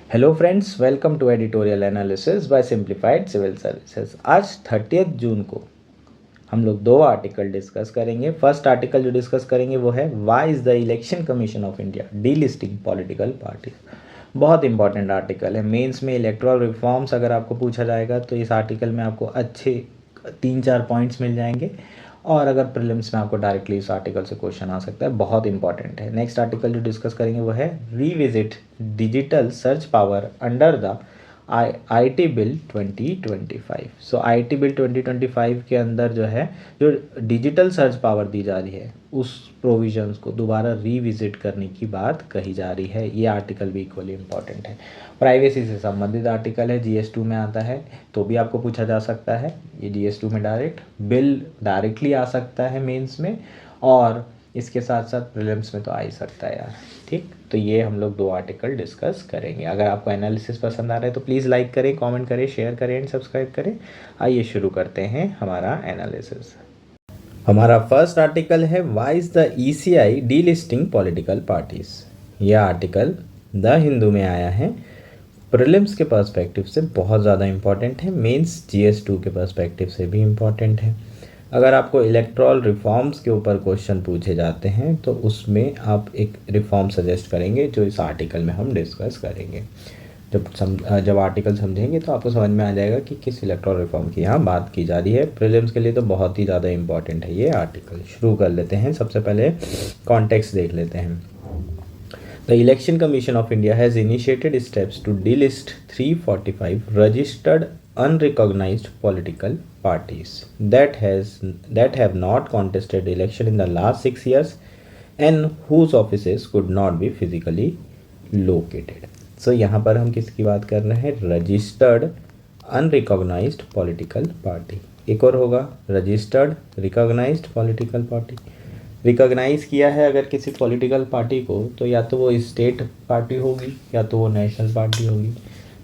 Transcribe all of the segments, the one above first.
Hello friends, welcome to editorial analysis by simplified civil services. आज 30 जून को हम लोग दो आर्टिकल डिस्कस करेंगे। फर्स्ट आर्टिकल जो डिस्कस करेंगे वो है why is the election commission of India delisting political parties. बहुत इंपॉर्टेंट आर्टिकल है। मेंस में इलेक्टोरल रिफॉर्म्स अगर आपको पूछा जाएगा तो इस आर्टिकल में आपको अच्छे 3-4 पॉइंट्स मिल जाएंगे, और अगर प्रीलिम्स में आपको डायरेक्टली इस आर्टिकल से क्वेश्चन आ सकता है। बहुत इंपॉर्टेंट है। नेक्स्ट आर्टिकल जो डिस्कस करेंगे वो है revisit digital search power under the IT bill 2025। So IT bill 2025 के अंदर जो है, जो डिजिटल सर्च पावर दी जा रही है, उस प्रोविजंस को दोबारा रीविजिट करने की बात कही जा रही है। ये आर्टिकल भी इक्वली इंपॉर्टेंट है। प्राइवेसी से संबंधित आर्टिकल है, जीएस2 में आता है तो भी आपको पूछा जा सकता है। ये जीएस2 में डायरेक्ट बिल डायरेक्टली आ सकता है मेंस में, और इसके साथ साथ प्रीलिम्स में तो आ ही सकता है यार। ठीक, तो ये हम लोग दो आर्टिकल डिस्कस करेंगे। अगर आपको एनालिसिस पसंद आ रहा है तो प्लीज़ लाइक करें, कमेंट करें, शेयर करें एंड सब्सक्राइब करें। आइए शुरू करते हैं हमारा एनालिसिस। हमारा फर्स्ट आर्टिकल है why is the ECI delisting political parties. यह आर्टिकल द हिंदू में आया है। प्रीलिम्स के पर्सपेक्टिव से बहुत ज़्यादा इंपॉर्टेंट है, मेंस जीएस2 के पर्सपेक्टिव से भी इम्पॉर्टेंट है। अगर आपको इलेक्ट्रल रिफॉर्म्स के ऊपर क्वेश्चन पूछे जाते हैं तो उसमें आप एक रिफॉर्म सजेस्ट करेंगे जो इस आर्टिकल में हम डिस्कस करेंगे। जब आर्टिकल समझेंगे तो आपको समझ में आ जाएगा कि किस इलेक्ट्रल रिफॉर्म की यहाँ बात की जा रही है। प्रीलिम्स के लिए तो बहुत ही ज़्यादा इंपॉर्टेंट है ये आर्टिकल। शुरू कर लेते हैं। सबसे पहले कॉन्टेक्स्ट देख लेते हैं। The Election Commission of India has initiated steps to delist 345 registered unrecognized political parties that have not contested election in the last 6 years and whose offices could not be physically located. So यहाँ पर हम किसकी बात कर रहे हैं? Registered unrecognised political party. एक और होगा registered recognised political party. Recognise किया है अगर किसी पॉलिटिकल पार्टी को तो या तो वो स्टेट पार्टी होगी या तो वो नेशनल पार्टी होगी।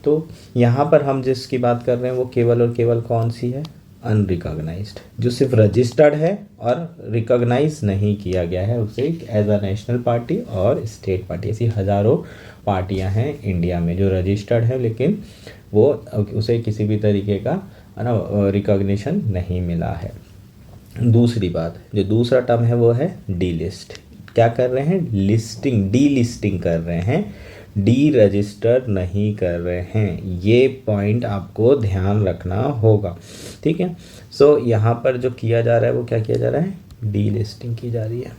तो यहाँ पर हम जिसकी बात कर रहे हैं वो केवल और केवल कौन सी है? अनरिकॉग्नाइज्ड, जो सिर्फ रजिस्टर्ड है और रिकॉग्नाइज नहीं किया गया है उसे एज अ नेशनल पार्टी और स्टेट पार्टी। ऐसी हज़ारों पार्टियाँ हैं इंडिया में जो रजिस्टर्ड है लेकिन वो उसे किसी भी तरीके का रिकॉग्निशन नहीं मिला है। दूसरी बात, जो दूसरा टर्म है वो है डीलिस्ट। क्या कर रहे हैं? लिस्टिंग, डीलिस्टिंग कर रहे हैं, डी रजिस्टर नहीं कर रहे हैं। ये पॉइंट आपको ध्यान रखना होगा, ठीक है। सो यहाँ पर जो किया जा रहा है वो क्या किया जा रहा है? डीलिस्टिंग की जा रही है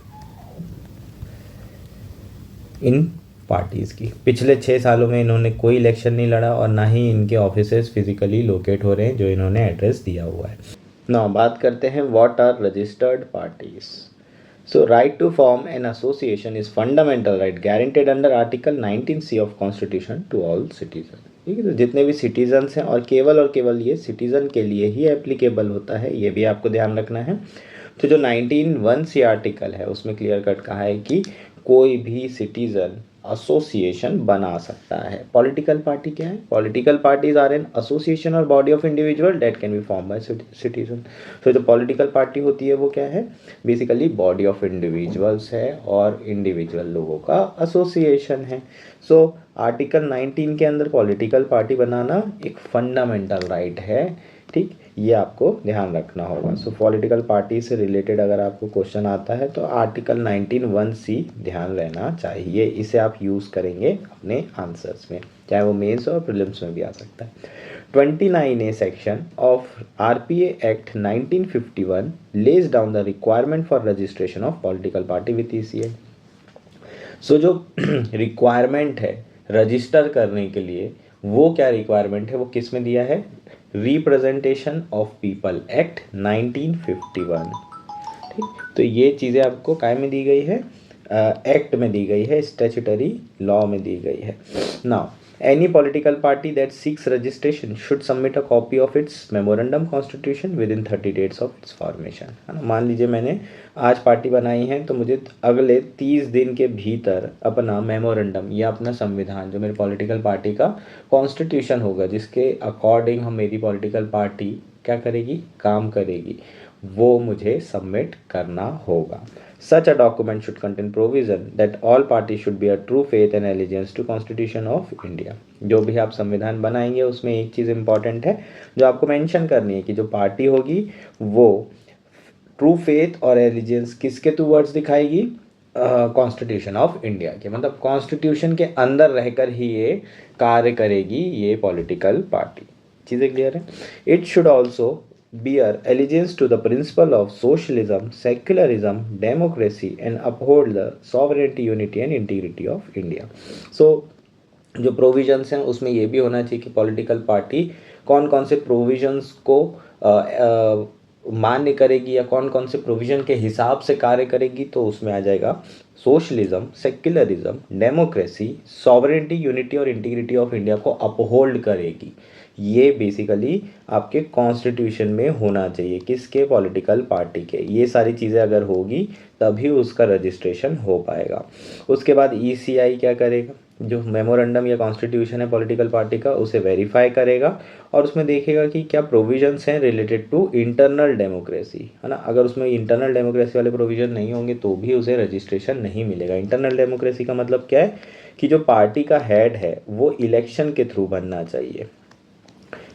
इन पार्टीज़ की। पिछले 6 सालों में इन्होंने कोई इलेक्शन नहीं लड़ा और ना ही इनके ऑफिसेज फिजिकली लोकेट हो रहे हैं जो इन्होंने एड्रेस दिया हुआ है। नाउ बात करते हैं what are registered parties. So right to form an association is fundamental right guaranteed under article 19C of constitution to all citizen. ठीक है, तो जितने भी सिटीजन्स हैं, और केवल ये सिटीजन के लिए ही एप्लीकेबल होता है, ये भी आपको ध्यान रखना है। तो जो 19(1)C आर्टिकल है उसमें क्लियर कट कहा है कि कोई भी सिटीजन एसोसिएशन बना सकता है। पॉलिटिकल पार्टी क्या है? Political parties are an association or body of individual that can be form by citizen. तो जो पॉलिटिकल पार्टी होती है वो क्या है? बेसिकली बॉडी ऑफ इंडिविजुअल्स है और इंडिविजुअल लोगों का एसोसिएशन है। सो आर्टिकल 19 के अंदर पॉलिटिकल पार्टी बनाना एक फंडामेंटल राइट है। ठीक, ये आपको ध्यान रखना होगा। सो पॉलिटिकल पार्टी से रिलेटेड अगर आपको क्वेश्चन आता है तो आर्टिकल 19(1)C ध्यान रहना चाहिए। इसे आप यूज़ करेंगे अपने आंसर्स में, चाहे वो मेंस और प्रीलिम्स में भी आ सकता है। 29A section of RPA act 1951 lays down the requirement for registration of political party with ECI। सो जो रिक्वायरमेंट है रजिस्टर करने के लिए, वो क्या रिक्वायरमेंट है? वो किस में दिया है? Representation of people act 1951। ठीक, तो ये चीज़ें आपको काय में दी गई है? एक्ट में दी गई है, स्टैट्यूटरी लॉ में दी गई है। Now any political party that seeks registration should submit a copy of its memorandum constitution within 30 days of its formation. है ना, मान लीजिए मैंने आज पार्टी बनाई है तो मुझे अगले 30 दिन के भीतर अपना मेमोरेंडम या अपना संविधान, जो मेरी पॉलिटिकल पार्टी का कॉन्स्टिट्यूशन होगा, जिसके अकॉर्डिंग हम मेरी पॉलिटिकल पार्टी क्या करेगी? काम करेगी, वो मुझे सबमिट करना होगा। Such a document should contain provision that all parties should be a true faith and allegiance to Constitution of India। जो भी आप संविधान बनाएंगे उसमें एक चीज़ इंपॉर्टेंट है जो आपको मेंशन करनी है कि जो पार्टी होगी वो ट्रू फेथ और एलिजेंस किसके टूवर्ड्स दिखाएगी, कॉन्स्टिट्यूशन ऑफ इंडिया के, मतलब कॉन्स्टिट्यूशन के अंदर रहकर ही ये कार्य करेगी ये पॉलिटिकल पार्टी। चीज़ें क्लियर है। It should also bear allegiance to the principle of socialism, secularism, democracy and uphold the sovereignty, unity and integrity of India। So जो प्रोविजंस हैं उसमें ये भी होना चाहिए कि पॉलिटिकल पार्टी कौन कौन से प्रोविजंस को मान्य करेगी या कौन कौन से प्रोविजन के हिसाब से कार्य करेगी। तो उसमें आ जाएगा socialism, secularism, democracy, sovereignty, unity और इंटीग्रिटी ऑफ इंडिया को अपहोल्ड करेगी। ये बेसिकली आपके कॉन्स्टिट्यूशन में होना चाहिए, किसके, पॉलिटिकल पार्टी के। ये सारी चीज़ें अगर होगी तभी उसका रजिस्ट्रेशन हो पाएगा। उसके बाद ईसीआई क्या करेगा, जो मेमोरेंडम या कॉन्स्टिट्यूशन है पॉलिटिकल पार्टी का उसे वेरीफाई करेगा और उसमें देखेगा कि क्या प्रोविजंस हैं रिलेटेड टू इंटरनल डेमोक्रेसी, है ना। अगर उसमें इंटरनल डेमोक्रेसी वाले प्रोविजन नहीं होंगे तो भी उसे रजिस्ट्रेशन नहीं मिलेगा। इंटरनल डेमोक्रेसी का मतलब क्या है कि जो पार्टी का हेड है वो इलेक्शन के थ्रू बनना चाहिए।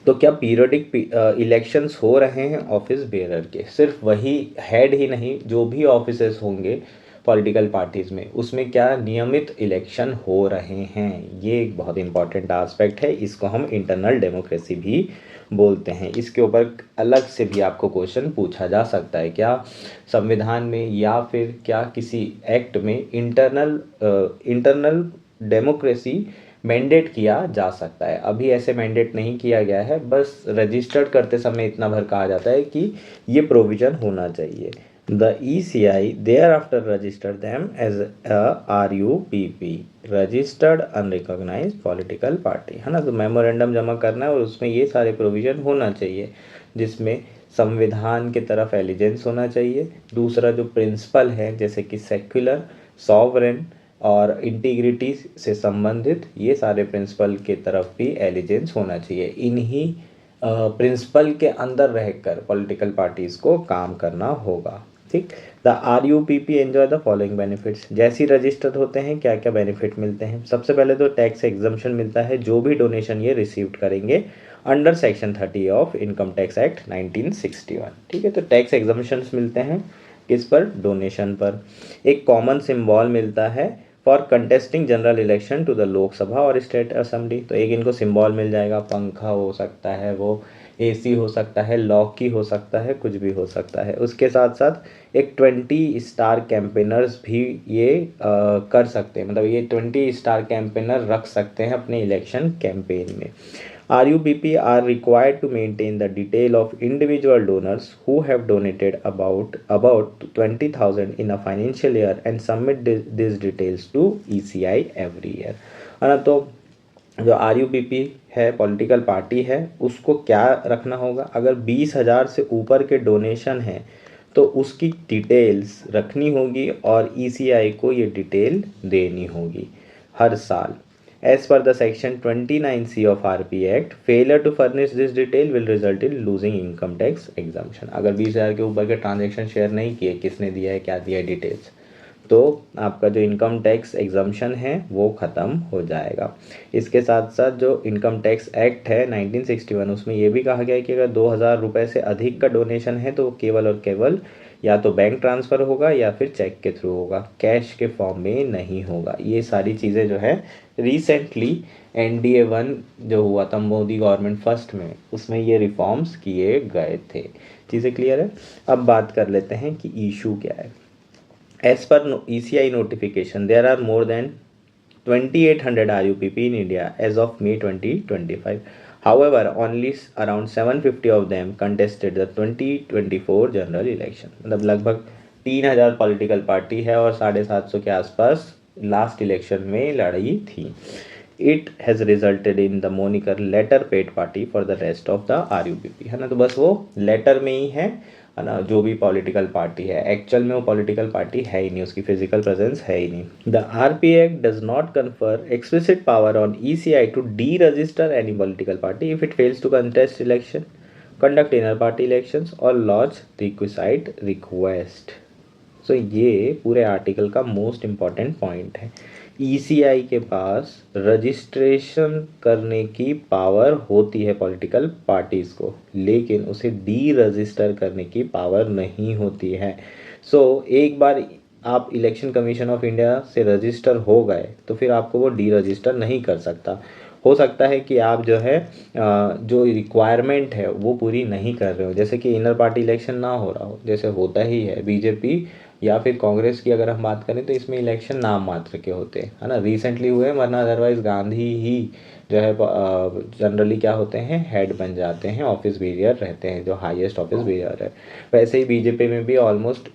तो क्या पीरियडिक इलेक्शंस हो रहे हैं ऑफिस बेरर के, सिर्फ वही हेड ही नहीं, जो भी ऑफिसेस होंगे पॉलिटिकल पार्टीज़ में उसमें क्या नियमित इलेक्शन हो रहे हैं। ये एक बहुत इंपॉर्टेंट एस्पेक्ट है, इसको हम इंटरनल डेमोक्रेसी भी बोलते हैं। इसके ऊपर अलग से भी आपको क्वेश्चन पूछा जा सकता है, क्या संविधान में या फिर क्या किसी एक्ट में इंटरनल डेमोक्रेसी मैंडेट किया जा सकता है। अभी ऐसे मैंडेट नहीं किया गया है, बस रजिस्टर्ड करते समय इतना भर कहा जाता है कि ये प्रोविज़न होना चाहिए। The ECI thereafter registered them as a RUPP, registered unrecognised political party, है ना। तो मेमोरेंडम जमा करना है और उसमें ये सारे प्रोविज़न होना चाहिए, जिसमें संविधान के तरफ एलिजेंस होना चाहिए। दूसरा जो प्रिंसिपल है जैसे कि सेक्युलर, सॉवरेन और इंटीग्रिटी से संबंधित ये सारे प्रिंसिपल के तरफ भी एलिजेंस होना चाहिए। इन्हीं प्रिंसिपल के अंदर रहकर पॉलिटिकल पार्टीज़ को काम करना होगा, ठीक। The RUPP enjoy the following benefits. जैसे ही रजिस्टर्ड होते हैं क्या क्या बेनिफिट मिलते हैं। सबसे पहले तो टैक्स एग्जम्पशन मिलता है, जो भी डोनेशन ये रिसीव करेंगे under section 30 of income tax act 1961, ठीक है। तो टैक्स एग्जम्पशंस मिलते हैं किस पर, डोनेशन पर। एक कॉमन सिम्बॉल मिलता है for contesting general election to the Lok Sabha और स्टेट असेंबली। तो एक इनको सिंबल मिल जाएगा, पंखा हो सकता है, वो AC हो सकता है, लॉक की हो सकता है, कुछ भी हो सकता है। उसके साथ साथ एक 20 स्टार कैंपेनर्स भी ये कर सकते हैं, मतलब ये 20 स्टार कैंपेनर रख सकते हैं अपने इलेक्शन कैंपेन में। RUPP are required to maintain the detail of individual donors who have donated about 20,000 in a financial year and submit these details to ECI every year, है ना। तो जो RUPP है पॉलिटिकल पार्टी है उसको क्या रखना होगा, अगर 20,000 से ऊपर के डोनेशन हैं तो उसकी डिटेल्स रखनी होगी और ECI को ये डिटेल देनी होगी हर साल। As per the section 29C of RP Act, failure to furnish this detail will result in losing income tax exemption। अगर 20,000 के ऊपर के ट्रांजेक्शन शेयर नहीं किए, किसने दिया है, क्या दिया है, डिटेल्स, तो आपका जो इनकम टैक्स एग्जम्पशन है वो ख़त्म हो जाएगा। इसके साथ साथ जो इनकम टैक्स एक्ट है 1961 उसमें ये भी कहा गया है कि अगर 2,000 रुपये से अधिक का डोनेशन है तो केवल और केवल या तो बैंक ट्रांसफ़र होगा या फिर चेक के थ्रू होगा, कैश के फॉर्म में नहीं होगा। ये सारी चीज़ें जो है रिसेंटली NDA 1 जो हुआ था मोदी गवर्नमेंट फर्स्ट में, उसमें ये रिफॉर्म्स किए गए थे। चीज़ें क्लियर है। अब बात कर लेते हैं कि इशू क्या है। As per ECI notification, there are more than 2,800 RUPP in India as of May 2025. However, only around 750 of them contested the 2024 general election। मतलब लगभग 3,000 पॉलिटिकल पार्टी है और 750 के आसपास लास्ट इलेक्शन में लड़ी थी। It has resulted in the moniker letter paid party for the rest of the RUPP, है ना। तो बस वो लेटर में ही है ना, जो भी पॉलिटिकल पार्टी है एक्चुअल में वो पॉलिटिकल पार्टी है ही नहीं, उसकी फिजिकल प्रेजेंस है ही नहीं। The RP Act does not confer explicit power on ECI to deregister any political party if it fails to contest election. Conduct inner party elections और लॉन्च रिक्विसाइट रिक्वेस्ट। सो ये पूरे article का most important point है। ECI के पास registration करने की power होती है पॉलिटिकल पार्टीज़ को, लेकिन उसे डी रजिस्टर करने की पावर नहीं होती है। सो एक बार आप इलेक्शन कमीशन ऑफ इंडिया से रजिस्टर हो गए तो फिर आपको वो डी रजिस्टर नहीं कर सकता। हो सकता है कि आप जो है जो रिक्वायरमेंट है वो पूरी नहीं कर रहे हो, जैसे कि इनर पार्टी इलेक्शन ना हो रहा हो, जैसे होता ही है बीजेपी या फिर कांग्रेस की अगर हम बात करें तो इसमें इलेक्शन नाम मात्र के होते हैं, है ना, रिसेंटली हुए, वरना अदरवाइज गांधी ही जो है जनरली क्या होते हैं, हेड बन जाते हैं, ऑफिस बेरियर रहते हैं, जो हाईएस्ट ऑफिस बेरियर है। वैसे ही बीजेपी में भी ऑलमोस्ट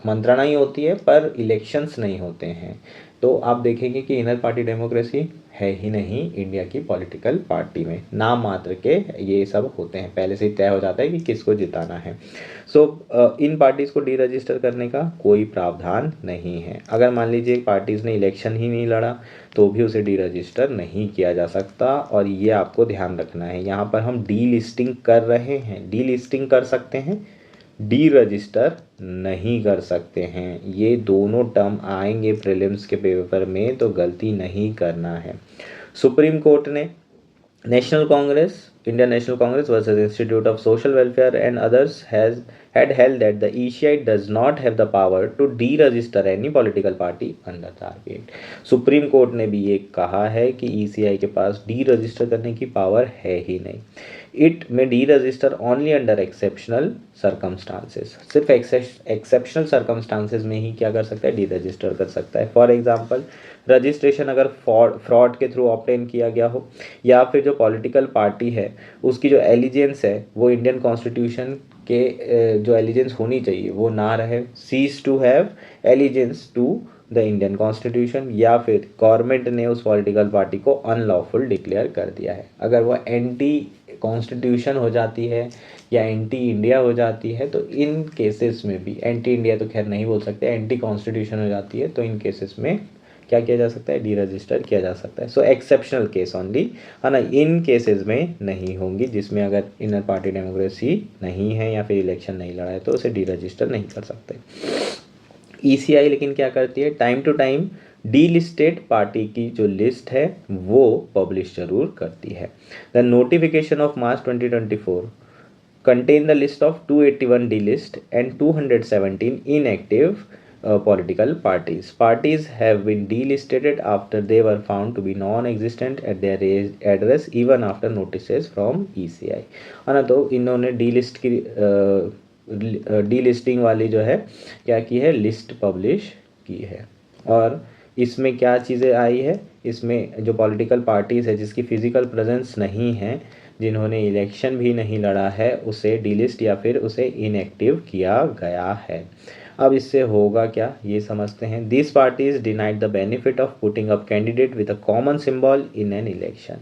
मंत्रणा ही होती है पर इलेक्शंस नहीं होते हैं। तो आप देखेंगे कि इनर पार्टी डेमोक्रेसी है ही नहीं इंडिया की पॉलिटिकल पार्टी में, नाम मात्र के ये सब होते हैं, पहले से ही तय हो जाता है कि किसको जिताना है। सो इन पार्टीज़ को डी रजिस्टर करने का कोई प्रावधान नहीं है। अगर मान लीजिए पार्टीज़ ने इलेक्शन ही नहीं लड़ा तो भी उसे डी रजिस्टर नहीं किया जा सकता, और ये आपको ध्यान रखना है। यहाँ पर हम डी लिस्टिंग कर रहे हैं, डी लिस्टिंग कर सकते हैं, डी रजिस्टर नहीं कर सकते हैं। ये दोनों टर्म आएंगे प्रीलिम्स के पेपर में, तो गलती नहीं करना है। सुप्रीम कोर्ट ने national Congress, Indian National Congress versus Institute of Social Welfare and others had held that the ECI does not have the power to deregister any political party under the RP Act। Supreme court ने भी ये कहा है कि ECI के पास D register करने की power है ही नहीं। इट में D register only under exceptional circumstances, सिर्फ एक्सेप्शनल सर्कमस्टांसेस में ही क्या कर सकता है, डी रजिस्टर कर सकता है। फॉर एग्जांपल रजिस्ट्रेशन अगर फ्रॉड के थ्रू ऑब्टेन किया गया हो, या फिर जो पॉलिटिकल पार्टी है उसकी जो एलिजेंस है वो इंडियन कॉन्स्टिट्यूशन के जो एलिजेंस होनी चाहिए वो ना रहे, cease to have allegiance to the Indian constitution, या फिर गवर्नमेंट ने उस पॉलिटिकल पार्टी को अनलॉफुल डिक्लेयर कर दिया है। अगर वो एंटी कॉन्स्टिट्यूशन हो जाती है या एंटी इंडिया हो जाती है, तो इन केसेस में भी, एंटी इंडिया तो खैर नहीं बोल सकते, एंटी कॉन्स्टिट्यूशन हो जाती है, तो इन केसेस में क्या किया जा सकता है, डी रजिस्टर किया जा सकता है। सो एक्सेप्शनल केस ओनली, है ना, इन केसेस में नहीं होंगी, जिसमें अगर इनर पार्टी डेमोक्रेसी नहीं है या फिर इलेक्शन नहीं लड़ा है तो उसे डी रजिस्टर नहीं कर सकते। ईसीआई लेकिन क्या करती है, time to time delisted party की जो लिस्ट है वो पब्लिश जरूर करती है। The notification of March 2024 contain the list of 281 delist and 217 inactive political parties. Parties have been delisted after they were found to be non-existent at their address even after notices from ECI। है ना, तो इन्होंने delist की delisting वाली जो है क्या की है, लिस्ट पब्लिश की है। और इसमें क्या चीज़ें आई है, इसमें जो पॉलिटिकल पार्टीज़ है जिसकी फिजिकल प्रेजेंस नहीं है, जिन्होंने इलेक्शन भी नहीं लड़ा है, उसे डीलिस्ट या फिर उसे इनएक्टिव किया गया है। अब इससे होगा क्या ये समझते हैं। This parties denied the benefit of putting up candidate with a common symbol in an election.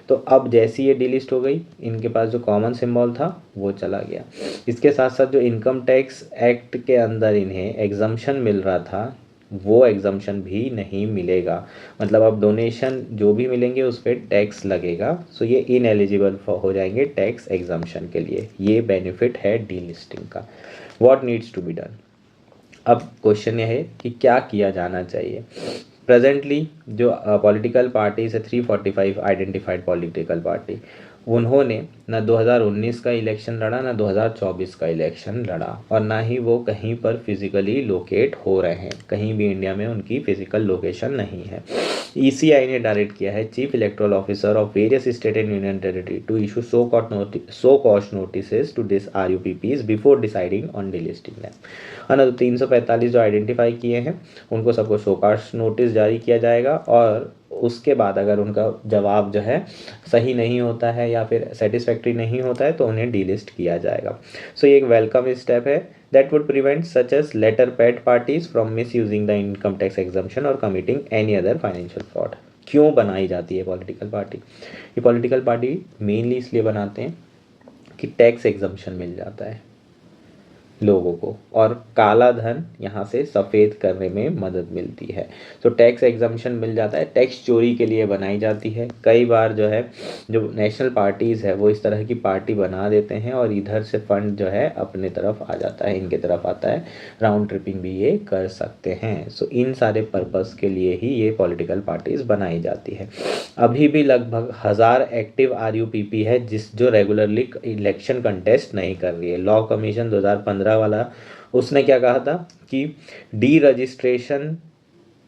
तो अब जैसी ये डीलिस्ट हो गई, इनके पास जो कॉमन सिंबल था वो चला गया। इसके साथ साथ जो इनकम टैक्स एक्ट के अंदर इन्हें एग्जम्पशन मिल रहा था वो एग्जम्पशन भी नहीं मिलेगा, मतलब अब डोनेशन जो भी मिलेंगे उस पर टैक्स लगेगा। सो ये इनएलिजिबल हो जाएंगे टैक्स एग्जम्पशन के लिए। ये बेनिफिट है डीलिस्टिंग का। What needs to be done. अब क्वेश्चन ये है कि क्या किया जाना चाहिए। प्रेजेंटली जो पॉलिटिकल पार्टीज है 345 आइडेंटिफाइड पॉलिटिकल पार्टी, उन्होंने ना 2019 का इलेक्शन लड़ा, ना 2024 का इलेक्शन लड़ा, और ना ही वो कहीं पर फिजिकली लोकेट हो रहे हैं, कहीं भी इंडिया में उनकी फिजिकल लोकेशन नहीं है। ईसीआई ने डायरेक्ट किया है chief electoral officer of various state and union territory to issue show cause notices to this RUPPs before deciding on delisting them. है ना, तो 345 जो आइडेंटिफाई किए हैं उनको सबको सो कॉस्ट नोटिस जारी किया जाएगा, और उसके बाद अगर उनका जवाब जो है सही नहीं होता है या फिर सेटिस्फैक्ट्री नहीं होता है तो उन्हें डीलिस्ट किया जाएगा। सो ये एक वेलकम स्टेप है that would prevent such as letter pad parties from misusing the income tax exemption और committing any other financial fraud. क्यों बनाई जाती है पॉलिटिकल पार्टी? ये पॉलिटिकल पार्टी मेनली इसलिए बनाते हैं कि टैक्स एग्जम्पशन मिल जाता है। लोगों को, और काला धन यहाँ से सफ़ेद करने में मदद मिलती है। तो टैक्स एग्जम्पशन मिल जाता है, टैक्स चोरी के लिए बनाई जाती है। कई बार जो है जो नेशनल पार्टीज़ है वो इस तरह की पार्टी बना देते हैं और इधर से फंड जो है अपने तरफ आ जाता है, इनके तरफ आता है, राउंड ट्रिपिंग भी ये कर सकते हैं। सो इन सारे पर्पस के लिए ही ये पॉलिटिकल पार्टीज़ बनाई जाती है। अभी भी लगभग 1000 एक्टिव RUPP है जो रेगुलरली इलेक्शन कंटेस्ट नहीं कर रही है। लॉ कमीशन 2015 वाला, उसने क्या कहा था कि डी रजिस्ट्रेशन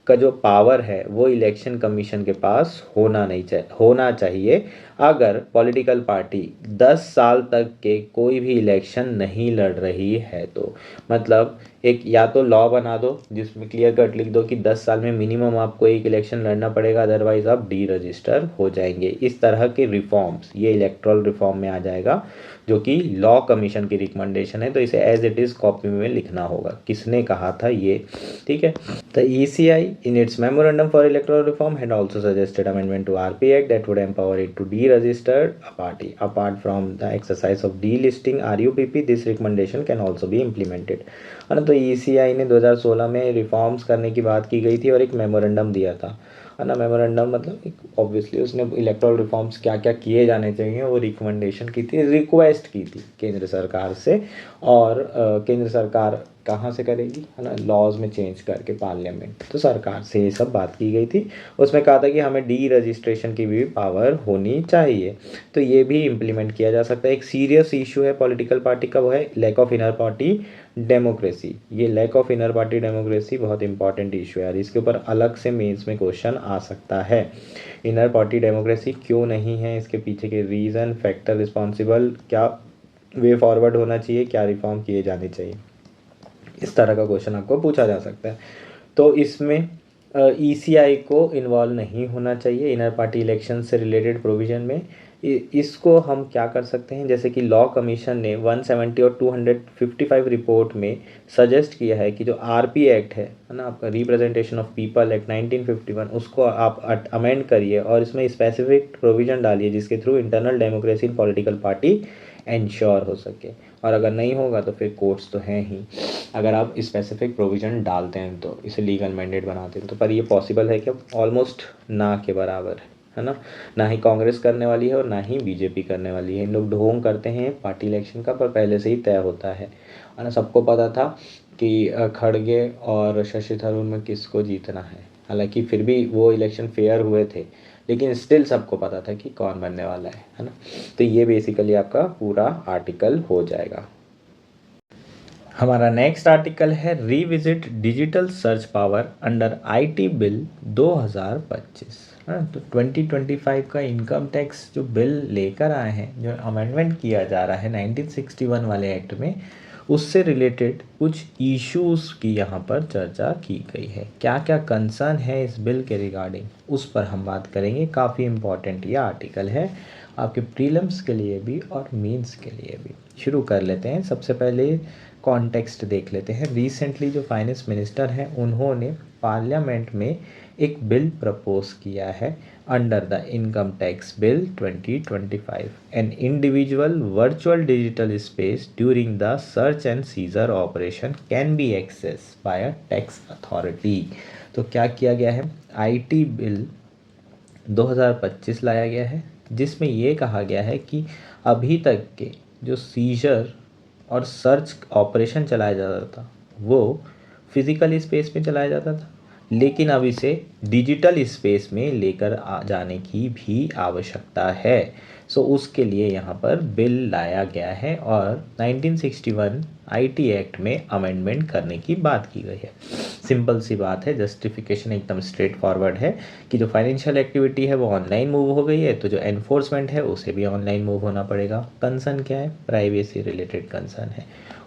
का जो पावर है वो इलेक्शन कमीशन के पास होना चाहिए अगर पॉलिटिकल पार्टी 10 साल तक के कोई भी इलेक्शन नहीं लड़ रही है। तो मतलब एक या तो लॉ बना दो जिसमें क्लियर कट लिख दो कि 10 साल में मिनिमम आपको एक इलेक्शन लड़ना पड़ेगा, अदरवाइज आप डी रजिस्टर हो जाएंगे। इस तरह के रिफॉर्म्स ये इलेक्ट्रल रिफॉर्म में आ जाएगा, जो कि लॉ कमीशन की रिकमेंडेशन है। तो इसे एज इट इज़ कॉपी में लिखना होगा, किसने कहा था ये, ठीक है। The ECI in its memorandum for electoral reform had also suggested amendment to RP Act that would empower it to deregister a party. Apart from the exercise of delisting RUPP, this recommendation can also be implemented. है ना। तो ECI ने 2016 में reforms करने की बात की गई थी और एक मेमोरेंडम दिया था, है ना। मेमोरेंडम मतलब एक ऑब्वियसली उसने इलेक्ट्रल रिफॉर्म्स क्या क्या किए जाने चाहिए वो रिकमेंडेशन की थी, रिक्वेस्ट की थी केंद्र सरकार से। और केंद्र सरकार कहाँ से करेगी, है ना, लॉज में चेंज करके पार्लियामेंट, तो सरकार से ये सब बात की गई थी। उसमें कहा था कि हमें डी रजिस्ट्रेशन की भी पावर होनी चाहिए, तो ये भी इम्प्लीमेंट किया जा सकता है। एक सीरियस इशू है पॉलिटिकल पार्टी का, वो है lack of inner party democracy. ये lack of inner party democracy बहुत इंपॉर्टेंट इशू है यार, इसके ऊपर अलग से मेंस में क्वेश्चन आ सकता है। इनर पार्टी डेमोक्रेसी क्यों नहीं है, इसके पीछे के रीज़न, फैक्टर, रिस्पॉन्सिबल, क्या वे फॉरवर्ड होना चाहिए, क्या रिफॉर्म किए जाने चाहिए, इस तरह का क्वेश्चन आपको पूछा जा सकता है। तो इसमें ECI को इन्वॉल्व नहीं होना चाहिए इनर पार्टी इलेक्शन से रिलेटेड प्रोविज़न में। इसको हम क्या कर सकते हैं, जैसे कि लॉ कमीशन ने 170 और 255 रिपोर्ट में सजेस्ट किया है कि जो RP एक्ट है ना, आपका रिप्रेजेंटेशन ऑफ पीपल एक्ट 1951, उसको आप अमेंड करिए और इसमें स्पेसिफिक प्रोविज़न डालिए जिसके through internal democracy in political party ensure हो सके। और अगर नहीं होगा तो फिर कोर्ट्स तो हैं ही, अगर आप स्पेसिफिक प्रोविज़न डालते हैं तो इसे लीगल मैंडेट बनाते हैं तो। पर ये पॉसिबल है कि ऑलमोस्ट ना के बराबर है ना। ना ही कांग्रेस करने वाली है और ना ही BJP करने वाली है। इन लोग ढोंग करते हैं पार्टी इलेक्शन का, पर पहले से ही तय होता है ना। सबको पता था कि खड़गे और शशि थरूर में किसको जीतना है, हालांकि फिर भी वो इलेक्शन फेयर हुए थे, लेकिन स्टिल सबको पता था कि कौन बनने वाला है ना। तो ये बेसिकली आपका पूरा आर्टिकल हो जाएगा। हमारा नेक्स्ट आर्टिकल है revisit digital search power under IT bill 2025। तो 2025 का इनकम टैक्स जो बिल लेकर आए हैं, जो अमेंडमेंट किया जा रहा है 1961 वाले एक्ट में, उससे रिलेटेड कुछ इश्यूज़ की यहाँ पर चर्चा की गई है। क्या क्या कंसर्न है इस बिल के रिगार्डिंग, उस पर हम बात करेंगे। काफ़ी इम्पॉर्टेंट ये आर्टिकल है आपके प्रीलिम्स के लिए भी और मेंस के लिए भी। शुरू कर लेते हैं। सबसे पहले कॉन्टेक्स्ट देख लेते हैं। रिसेंटली जो फाइनेंस मिनिस्टर हैं उन्होंने पार्लियामेंट में एक बिल प्रपोज किया है under the income tax bill 2025। An individual virtual digital space during the search and seizure operation can be access by a tax authority. तो क्या किया गया है, IT बिल 2025 लाया गया है जिसमें ये कहा गया है कि अभी तक के जो सीजर और सर्च ऑपरेशन चलाया जाता था वो फिज़िकल स्पेस में चलाया जाता था, लेकिन अब इसे डिजिटल स्पेस में लेकर जाने की भी आवश्यकता है। सो उसके लिए यहाँ पर बिल लाया गया है और 1961 IT एक्ट में अमेंडमेंट करने की बात की गई है। सिंपल सी बात है, जस्टिफिकेशन एकदम स्ट्रेट फॉरवर्ड है कि जो फाइनेंशियल एक्टिविटी है वो ऑनलाइन मूव हो गई है, तो जो एनफोर्समेंट है उसे भी ऑनलाइन मूव होना पड़ेगा। कंसर्न क्या है, प्राइवेसी रिलेटेड कंसर्न है,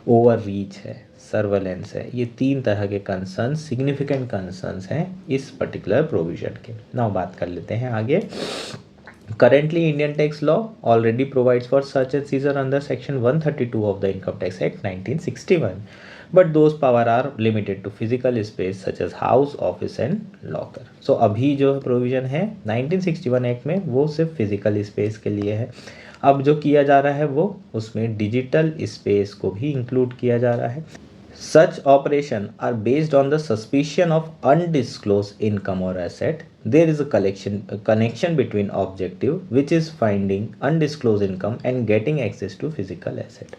ओवर रीच है, सर्वेलेंस है। ये 3 तरह के कंसर्न, सिग्निफिकेंट कंसर्न्स हैं इस पर्टिकुलर प्रोविजन के। नाउ बात कर लेते हैं आगे। Currently, Indian tax law already provides for search and seizure under Section 132 of the Income Tax Act 1961. But those power are limited to physical space such as house, office and locker. So अभी जो provision है 1961 act में वो सिर्फ physical space के लिए है। अब जो किया जा रहा है वो उसमें डिजिटल स्पेस को भी इंक्लूड किया जा रहा है। Such operation are based on the suspicion of undisclosed income or asset. There is a connection between objective, which is finding undisclosed income, and getting access to physical asset.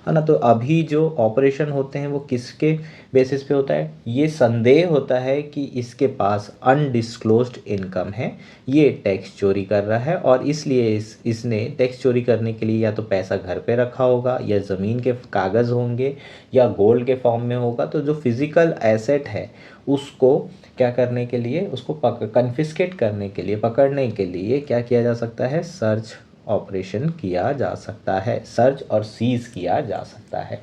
है ना। तो अभी जो ऑपरेशन होते हैं वो किसके बेसिस पे होता है? ये संदेह होता है कि इसके पास अनडिस्क्लोज्ड इनकम है, ये टैक्स चोरी कर रहा है और इसलिए इसने टैक्स चोरी करने के लिए या तो पैसा घर पे रखा होगा या ज़मीन के कागज़ होंगे या गोल्ड के फॉर्म में होगा। तो जो फिज़िकल एसेट है उसको क्या करने के लिए, उसको कन्फिस्केट करने के लिए, पकड़ने के लिए क्या किया जा सकता है? सर्च ऑपरेशन किया जा सकता है, सर्च और सीज किया जा सकता है।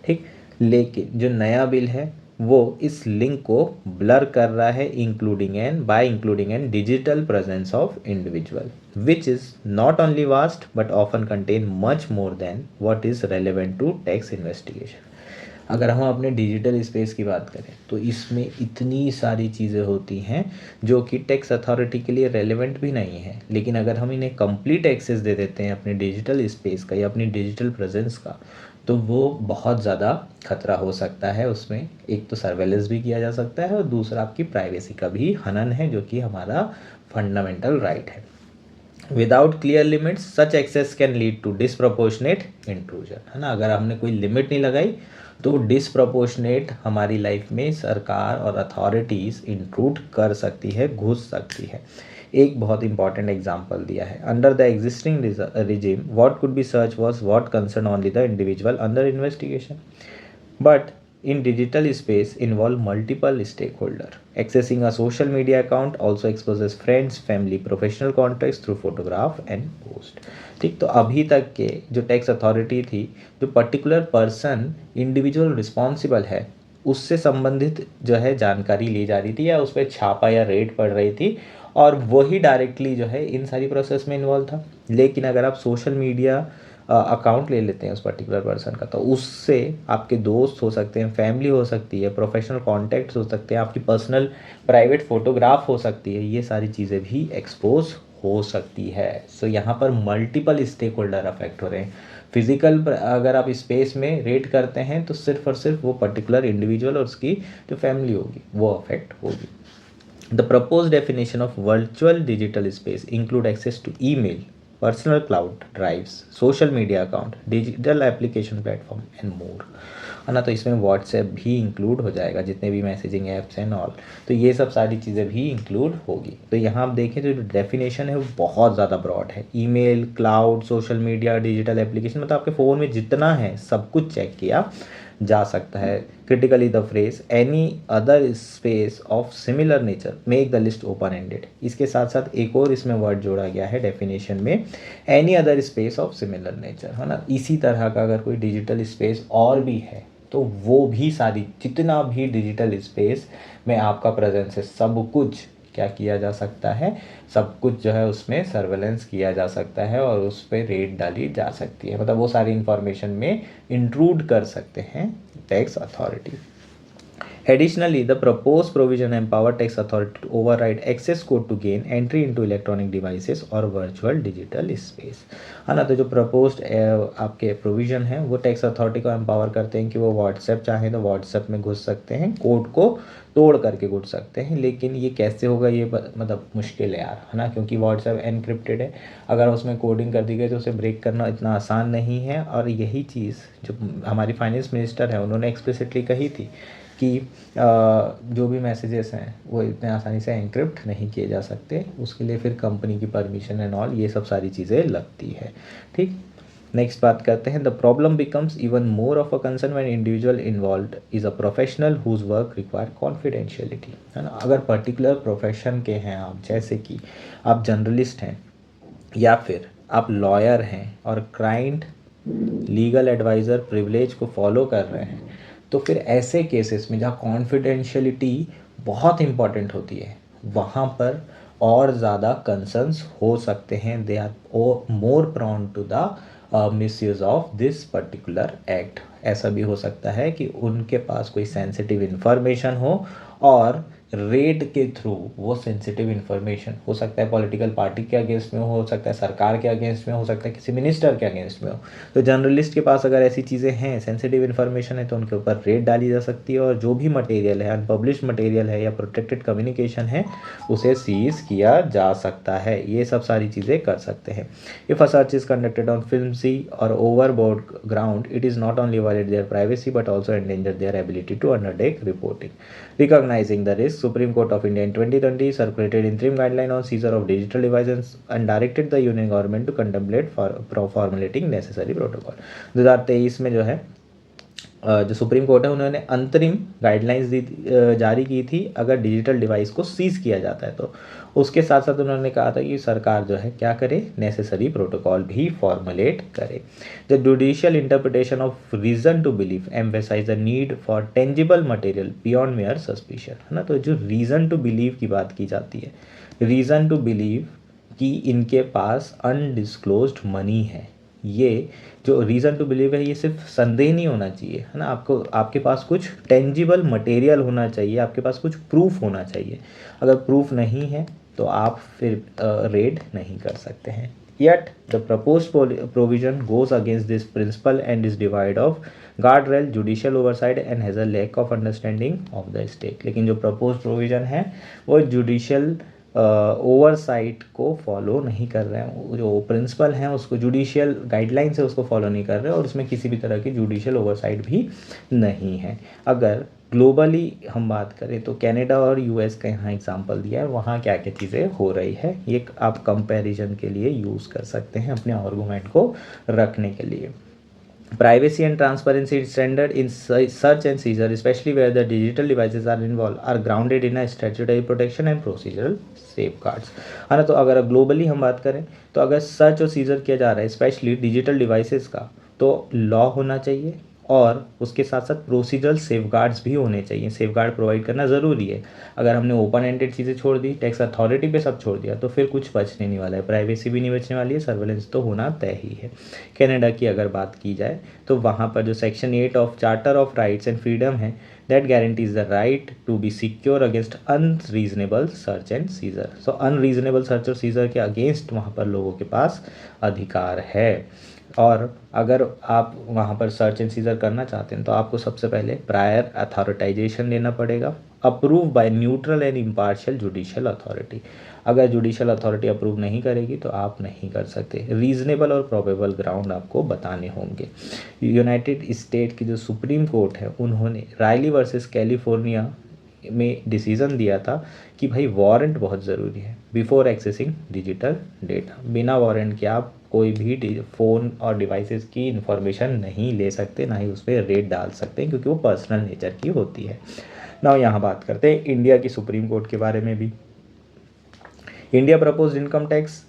ठीक, लेकिन जो नया बिल है वो इस लिंक को ब्लर कर रहा है, including an digital presence of individual, which is not only vast but often contain much more than what is relevant to tax investigation. अगर हम अपने डिजिटल स्पेस की बात करें तो इसमें इतनी सारी चीज़ें होती हैं जो कि टैक्स अथॉरिटी के लिए रेलेवेंट भी नहीं है, लेकिन अगर हम इन्हें कंप्लीट एक्सेस दे देते हैं अपने डिजिटल स्पेस का या अपनी डिजिटल प्रेजेंस का, तो वो बहुत ज़्यादा खतरा हो सकता है। उसमें एक तो सर्वेलेंस भी किया जा सकता है और दूसरा आपकी प्राइवेसी का भी हनन है, जो कि हमारा फंडामेंटल राइट है। Without clear limits such access can lead to disproportionate intrusion, है ना। अगर हमने कोई लिमिट नहीं लगाई तो डिसप्रपोर्शनेट हमारी लाइफ में सरकार और अथॉरिटीज़ इंट्रूड कर सकती है, घुस सकती है। एक बहुत इंपॉर्टेंट एग्जांपल दिया है, under the existing regime what could be search was what concern only the individual under investigation, but in digital space involve multiple stakeholder. Accessing a social media account also exposes friends, family, professional contacts through photograph and post. ठीक, तो अभी तक के जो tax authority थी, जो particular person individual responsible है उससे संबंधित जो है जानकारी ली जा रही थी या उस पर छापा या रेड पड़ रही थी और वही डायरेक्टली जो है इन सारी प्रोसेस में इन्वॉल्व था। लेकिन अगर आप सोशल मीडिया अकाउंट ले लेते हैं उस पर्टिकुलर पर्सन का, तो उससे आपके दोस्त हो सकते हैं, फैमिली हो सकती है, प्रोफेशनल कॉन्टैक्ट्स हो सकते हैं, आपकी पर्सनल प्राइवेट फोटोग्राफ हो सकती है, ये सारी चीज़ें भी एक्सपोज हो सकती है। सो यहाँ पर मल्टीपल स्टेक होल्डर अफेक्ट हो रहे हैं। फिजिकल अगर आप स्पेस में रेड करते हैं तो सिर्फ और सिर्फ वो पर्टिकुलर इंडिविजुअल और उसकी जो फैमिली होगी वो अफेक्ट होगी। The proposed definition of virtual digital space include access to email, personal cloud drives, social media account, digital application platform and more, है ना। तो इसमें व्हाट्सएप भी इंक्लूड हो जाएगा, जितने भी मैसेजिंग ऐप्स हैं ऑल, तो ये सब सारी चीज़ें भी इंक्लूड होगी। तो यहाँ आप देखें तो जो डेफिनेशन है वो बहुत ज़्यादा ब्रॉड है। Email, cloud, social media, digital application, मतलब आपके फ़ोन में जितना है सब कुछ चेक किया जा सकता है। Critically the phrase any other space of similar nature make the list open ended. इसके साथ साथ एक और इसमें वर्ड जोड़ा गया है डेफिनेशन में, any other space of similar nature, है ना। इसी तरह का अगर कोई डिजिटल स्पेस और भी है तो वो भी सारी, जितना भी डिजिटल स्पेस में आपका प्रेजेंस है, सब कुछ क्या किया जा सकता है, सब कुछ जो है उसमें सर्वेलेंस किया जा सकता है और उस पर रेड डाली जा सकती है। मतलब वो सारी इंफॉर्मेशन में इंट्रूड कर सकते हैं tax authority. Additionally, the proposed provision empower tax authority to override access code to gain entry into electronic devices और virtual digital space, है ना। तो जो proposed आपके provision हैं वो टैक्स अथॉरिटी को एम्पावर करते हैं कि वो व्हाट्सएप चाहें तो व्हाट्सएप में घुस सकते हैं, कोड को तोड़ करके घुस सकते हैं। लेकिन ये कैसे होगा, ये मतलब मुश्किल है यार, है ना, क्योंकि व्हाट्सएप एनक्रिप्टेड है। अगर उसमें कोडिंग कर दी गई तो उसे ब्रेक करना इतना आसान नहीं है। और यही चीज़ जो हमारी फाइनेंस मिनिस्टर है उन्होंने एक्सप्लिसिटली कही थी कि जो भी मैसेजेस हैं वो इतने आसानी से एनक्रिप्ट नहीं किए जा सकते, उसके लिए फिर कंपनी की परमिशन एंड ऑल ये सब सारी चीज़ें लगती है। ठीक, नेक्स्ट बात करते हैं, the problem becomes even more of a concern when individual involved is a professional whose work require confidentiality, है ना। अगर पर्टिकुलर प्रोफेशन के हैं आप, जैसे कि आप जर्नलिस्ट हैं या फिर आप लॉयर हैं और क्लाइंट लीगल एडवाइज़र प्रिविलेज को फॉलो कर रहे हैं, तो फिर ऐसे केसेस में जहाँ कॉन्फिडेंशियलिटी बहुत इम्पॉर्टेंट होती है वहाँ पर और ज़्यादा कंसर्न्स हो सकते हैं। They are more prone to the misuse of this particular act. ऐसा भी हो सकता है कि उनके पास कोई सेंसिटिव इन्फॉर्मेशन हो और रेड के थ्रू वो सेंसिटिव इन्फॉर्मेशन हो सकता है पॉलिटिकल पार्टी के अगेंस्ट में हो सकता है सरकार के अगेंस्ट में हो सकता है किसी मिनिस्टर के अगेंस्ट में हो। तो जर्नलिस्ट के पास अगर ऐसी चीज़ें हैं, सेंसिटिव इन्फॉर्मेशन है, तो उनके ऊपर रेड डाली जा सकती है और जो भी मटेरियल है, अनपब्लिश्ड मटेरियल है या प्रोटेक्टेड कम्युनिकेशन है, उसे सीज किया जा सकता है। ये सब सारी चीज़ें कर सकते हैं। If a search is conducted on flimsy or overboard ground, it is not only violate their privacy but also endanger their ability to undertake reporting. Recognizing the risk, Supreme Court of India in 2020 circulated interim guideline on seizure of digital devices and directed the union government to contemplate for formulating necessary protocol। 2023 में जो है जो supreme court है उन्होंने अंतरिम guidelines जारी की थी अगर डिजिटल डिवाइस को सीज किया जाता है तो। उसके साथ साथ उन्होंने कहा था कि सरकार जो है क्या करे, नेसेसरी प्रोटोकॉल भी फॉर्मुलेट करे। The judicial interpretation of reason to believe emphasise the need for tangible material beyond mere suspicion, है ना। तो जो रीज़न टू बिलीव की बात की जाती है, रीज़न टू बिलीव कि इनके पास अनडिस्क्लोज्ड मनी है, ये जो रीज़न टू बिलीव है ये सिर्फ संदेह नहीं होना चाहिए, है ना। आपके पास कुछ टेंजिबल मटेरियल होना चाहिए, आपके पास कुछ प्रूफ होना चाहिए। अगर प्रूफ नहीं है तो आप फिर रेड नहीं कर सकते हैं। Yet the proposed provision goes against this principle and is devoid of guardrail, judicial oversight and has a lack of understanding of the state। लेकिन जो proposed provision है वो judicial ओवरसाइट को फॉलो नहीं कर रहे हैं, जो प्रिंसिपल हैं उसको जुडिशियल गाइडलाइन से उसको फॉलो नहीं कर रहे और उसमें किसी भी तरह की जुडिशियल ओवरसाइट भी नहीं है। अगर ग्लोबली हम बात करें तो कनाडा और यूएस का यहाँ एग्जांपल दिया है, वहाँ क्या क्या चीज़ें हो रही है, ये आप कंपैरिजन के लिए यूज़ कर सकते हैं अपने आर्गूमेंट को रखने के लिए। Privacy and transparency standard in search and seizure, especially where the digital devices are involved, are grounded in a statutory protection and procedural safeguards, है ना। तो अगर ग्लोबली हम बात करें तो अगर सर्च और सीजर किया जा रहा है स्पेशली डिजिटल डिवाइसेस का, तो लॉ होना चाहिए और उसके साथ साथ प्रोसीजरल सेफगार्ड्स भी होने चाहिए। सेफगार्ड प्रोवाइड करना ज़रूरी है। अगर हमने ओपन एंडेड चीज़ें छोड़ दी, टैक्स अथॉरिटी पे सब छोड़ दिया, तो फिर कुछ बचने नहीं वाला है, प्राइवेसी भी नहीं बचने वाली है, सर्वेलेंस तो होना तय ही है। कनाडा की अगर बात की जाए तो वहाँ पर जो section 8 of charter of rights and freedom है, that guarantees the right to be secure against unreasonable search and seizure. So unreasonable search और सीजर के अगेंस्ट वहाँ पर लोगों के पास अधिकार है। और अगर आप वहाँ पर सर्च एंड सीजर करना चाहते हैं तो आपको सबसे पहले प्रायर अथॉरिटाइजेशन लेना पड़ेगा, approve by neutral and impartial judicial authority. अगर जुडिशियल अथॉरिटी अप्रूव नहीं करेगी तो आप नहीं कर सकते। रीजनेबल और प्रोबेबल ग्राउंड आपको बताने होंगे। यूनाइटेड स्टेट की जो सुप्रीम कोर्ट है उन्होंने रायली वर्सेस कैलिफोर्निया में डिसीज़न दिया था कि भाई वारंट बहुत ज़रूरी है बिफोर एक्सेसिंग डिजिटल डेटा। बिना वारंट के आप कोई भी फ़ोन और डिवाइसेस की इंफॉर्मेशन नहीं ले सकते, ना ही उस पर रेट डाल सकते हैं, क्योंकि वो पर्सनल नेचर की होती है। ना यहाँ बात करते हैं इंडिया की सुप्रीम कोर्ट के बारे में भी। India proposed income tax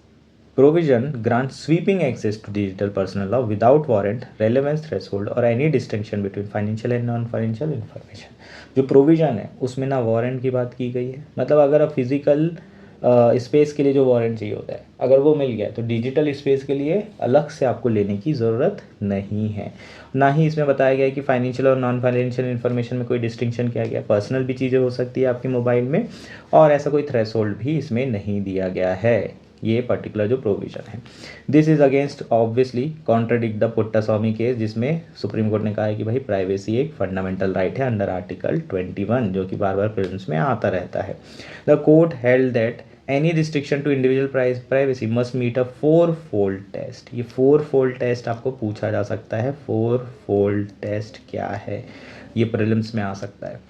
provision grants sweeping access to digital personal law without warrant, relevance threshold or any distinction between financial and non-financial information। जो प्रोविज़न है उसमें ना वारंट की बात की गई है, मतलब अगर आप फिजिकल स्पेस के लिए जो वारंट चाहिए होता है अगर वो मिल गया तो डिजिटल स्पेस के लिए अलग से आपको लेने की ज़रूरत नहीं है। ना ही इसमें बताया गया है कि फाइनेंशियल और नॉन फाइनेंशियल इन्फॉर्मेशन में कोई डिस्टिंक्शन किया गया। पर्सनल भी चीज़ें हो सकती है आपके मोबाइल में, और ऐसा कोई थ्रेशोल्ड भी इसमें नहीं दिया गया है। ये पर्टिकुलर जो प्रोविज़न है, this is against obviously contradict the Puttaswamy case, जिसमें सुप्रीम कोर्ट ने कहा है कि भाई प्राइवेसी एक फंडामेंटल राइट है अंडर आर्टिकल 21, जो कि बार बार प्रेजेंस में आता रहता है। The court held that any restriction to individual privacy must meet a 4-fold test. ये 4-fold टेस्ट आपको पूछा जा सकता है। 4-fold टेस्ट क्या है, ये प्रीलिम्स में आ सकता है।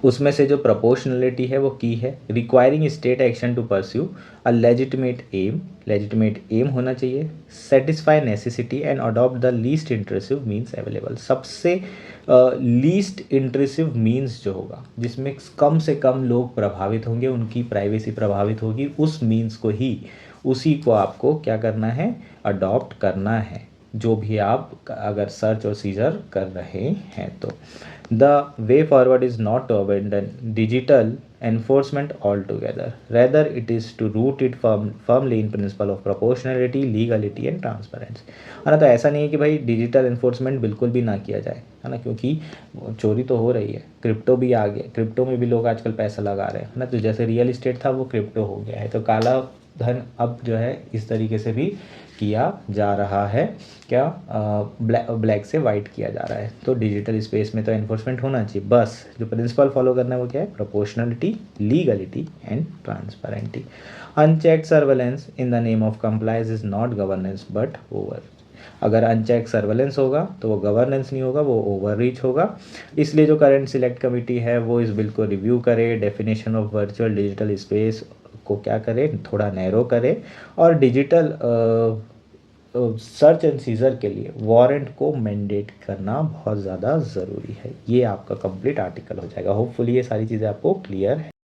उसमें से जो प्रोपोर्शनलिटी है वो की है, requiring state action to pursue a legitimate aim होना चाहिए, satisfy necessity and adopt the least intrusive means available. सबसे लीस्ट इंट्रूसिव मीन्स जो होगा, जिसमें कम से कम लोग प्रभावित होंगे, उनकी प्राइवेसी प्रभावित होगी, उस मीन्स को ही, उसी को आपको क्या करना है, अडॉप्ट करना है। जो भी आप अगर सर्च और सीजर कर रहे हैं तो। The way forward is not to abandon digital enforcement altogether, rather it is to root it firmly in principle of proportionality, legality and transparency। है ना, तो ऐसा नहीं है कि भाई डिजिटल इन्फोर्समेंट बिल्कुल भी ना किया जाए, है ना, क्योंकि चोरी तो हो रही है, क्रिप्टो भी आ गया, क्रिप्टो में भी लोग आजकल पैसा लगा रहे हैं, है ना, तो जैसे रियल इस्टेट था वो क्रिप्टो हो गया है, तो काला धन अब जो है इस तरीके से भी किया जा रहा है, क्या ब्लैक से वाइट किया जा रहा है। तो डिजिटल स्पेस में तो एनफोर्समेंट होना चाहिए, बस जो प्रिंसिपल फॉलो करना है वो क्या है, proportionality, legality and transparency. Unchecked surveillance in the name of compliance is not governance but over. अगर अनचेक सर्वेलेंस होगा तो वो गवर्नेंस नहीं होगा, वो ओवर रीच होगा। इसलिए जो करंट सिलेक्ट कमेटी है वो इस बिल को रिव्यू करे, definition of virtual digital space को क्या करे, थोड़ा नैरो करे, और डिजिटल सर्च एंड सीजर के लिए वारंट को मैंडेट करना बहुत ज़्यादा ज़रूरी है। ये आपका कंप्लीट आर्टिकल हो जाएगा। होपफुली ये सारी चीज़ें आपको क्लियर है।